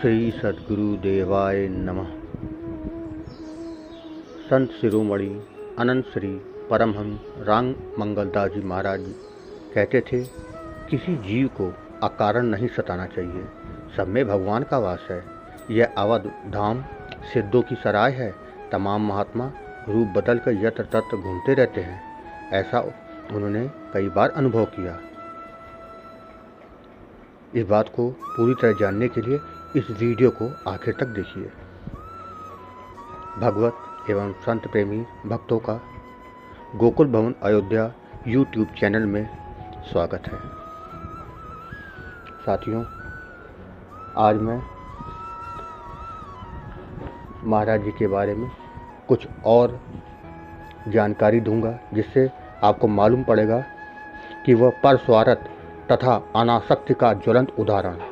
श्री सद्गुरु देवाय नमः। संत शिरोमणि अनंत श्री परमहंस राम मंगलदास जी महाराज कहते थे, किसी जीव को अकारण नहीं सताना चाहिए। सब में भगवान का वास है। यह अवध धाम सिद्धों की सराय है। तमाम महात्मा रूप बदल कर यत्र तत्र घूमते रहते हैं। ऐसा उन्होंने कई बार अनुभव किया। इस बात को पूरी तरह जानने के लिए इस वीडियो को आखिर तक देखिए। भगवत एवं संत प्रेमी भक्तों का गोकुल भवन अयोध्या यूट्यूब चैनल में स्वागत है। साथियों, आज मैं महाराज जी के बारे में कुछ और जानकारी दूंगा, जिससे आपको मालूम पड़ेगा कि वह परस्वार्थ तथा अनासक्ति का ज्वलंत उदाहरण।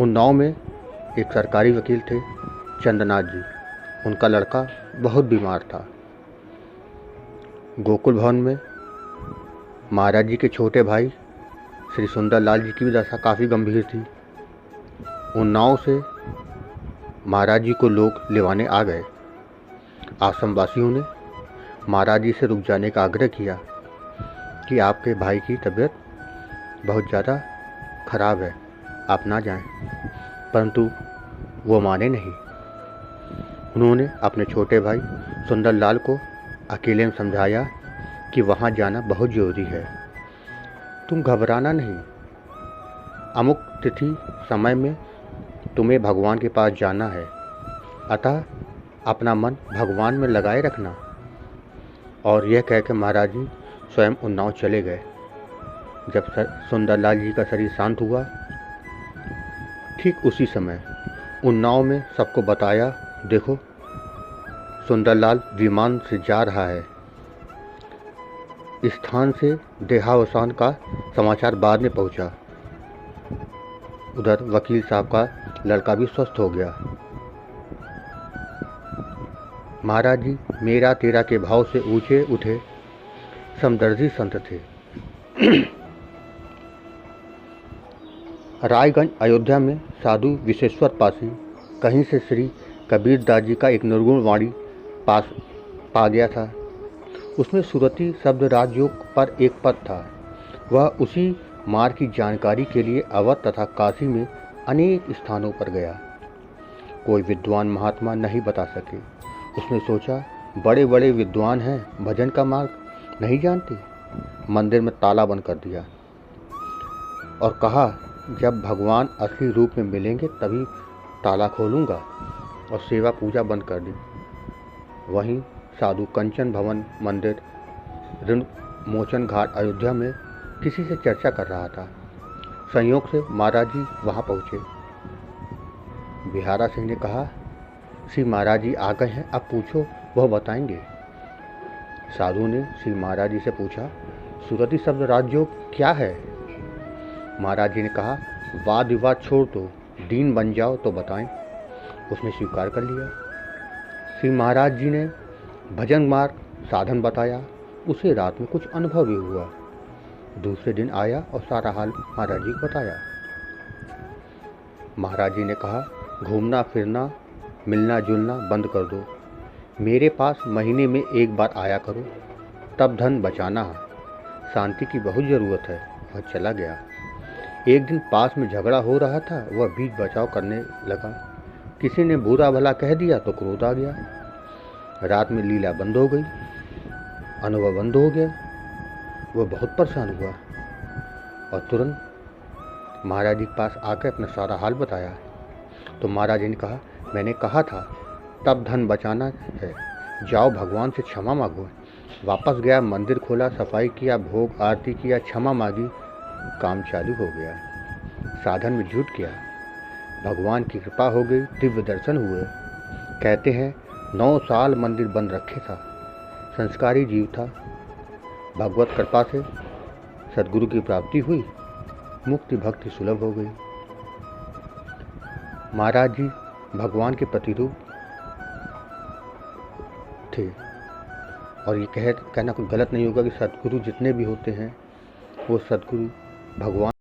उन्नाव में एक सरकारी वकील थे, चंद्रनाथ जी। उनका लड़का बहुत बीमार था। गोकुल भवन में महाराज जी के छोटे भाई श्री सुंदरलाल जी की भी दशा काफ़ी गंभीर थी। उन्नाव से महाराज जी को लोग लेवाने आ गए। आश्रम वासियों ने महाराज जी से रुक जाने का आग्रह किया कि आपके भाई की तबीयत बहुत ज़्यादा खराब है, आप ना जाएं। परंतु वो माने नहीं। उन्होंने अपने छोटे भाई सुंदरलाल को अकेले में समझाया कि वहाँ जाना बहुत ज़रूरी है। तुम घबराना नहीं। अमुक तिथि समय में तुम्हें भगवान के पास जाना है, अतः अपना मन भगवान में लगाए रखना। और यह कहकर महाराज जी स्वयं उन्नाव चले गए। जब सुंदरलाल जी का शरीर शांत हुआ, ठीक उसी समय उन्नाव में सबको बताया, देखो सुंदरलाल विमान से जा रहा है। इस स्थान से देहावसान का समाचार बाद में पहुंचा। उधर वकील साहब का लड़का भी स्वस्थ हो गया। महाराज जी मेरा तेरा के भाव से ऊंचे उठे समदर्शी संत थे। रायगंज अयोध्या में साधु विशेश्वर पासी कहीं से श्री कबीर दास जी का एक निर्गुण वाणी पास पा गया था। उसमें सुरती शब्द राजयोग पर एक पद था। वह उसी मार्ग की जानकारी के लिए अवध तथा काशी में अनेक स्थानों पर गया। कोई विद्वान महात्मा नहीं बता सके। उसने सोचा, बड़े बड़े विद्वान हैं, भजन का मार्ग नहीं जानते। मंदिर में ताला बंद कर दिया और कहा, जब भगवान असली रूप में मिलेंगे तभी ताला खोलूंगा, और सेवा पूजा बंद कर दी। वहीं साधु कंचन भवन मंदिर ऋण मोचन घाट अयोध्या में किसी से चर्चा कर रहा था। संयोग से महाराज जी वहाँ पहुँचे। बिहारा सिंह ने कहा, श्री महाराज जी आ गए हैं, अब पूछो, वह बताएंगे। साधु ने श्री महाराज जी से पूछा, सुरती शब्द राजयोग क्या है? महाराज जी ने कहा, वाद विवाद छोड़ दो, दीन बन जाओ तो बताएं। उसने स्वीकार कर लिया। श्री महाराज जी ने भजन मार्ग साधन बताया। उसे रात में कुछ अनुभव भी हुआ। दूसरे दिन आया और सारा हाल महाराज जी को बताया। महाराज जी ने कहा, घूमना फिरना मिलना जुलना बंद कर दो। मेरे पास महीने में एक बार आया करो, तब धन बचाना है। शांति की बहुत ज़रूरत है। वह चला गया। एक दिन पास में झगड़ा हो रहा था। वह बीच बचाव करने लगा। किसी ने बुरा भला कह दिया तो क्रोध आ गया। रात में लीला बंद हो गई, अनुभव बंद हो गया। वह बहुत परेशान हुआ और तुरंत महाराज जी के पास आकर अपना सारा हाल बताया। तो महाराज जी ने कहा, मैंने कहा था तब धन बचाना है, जाओ भगवान से क्षमा मांगो। वापस गया, मंदिर खोला, सफाई किया, भोग आरती किया, क्षमा मांगी, काम चालू हो गया। साधन में जुट गया, भगवान की कृपा हो गई, दिव्य दर्शन हुए। कहते हैं 9 साल मंदिर बंद रखे था। संस्कारी जीव था। भगवत कृपा से सद्गुरु की प्राप्ति हुई, मुक्ति भक्ति सुलभ हो गई। महाराज जी भगवान के प्रतिरूप थे। और ये कहना कोई गलत नहीं होगा कि सद्गुरु जितने भी होते हैं वो सद्गुरु भगवान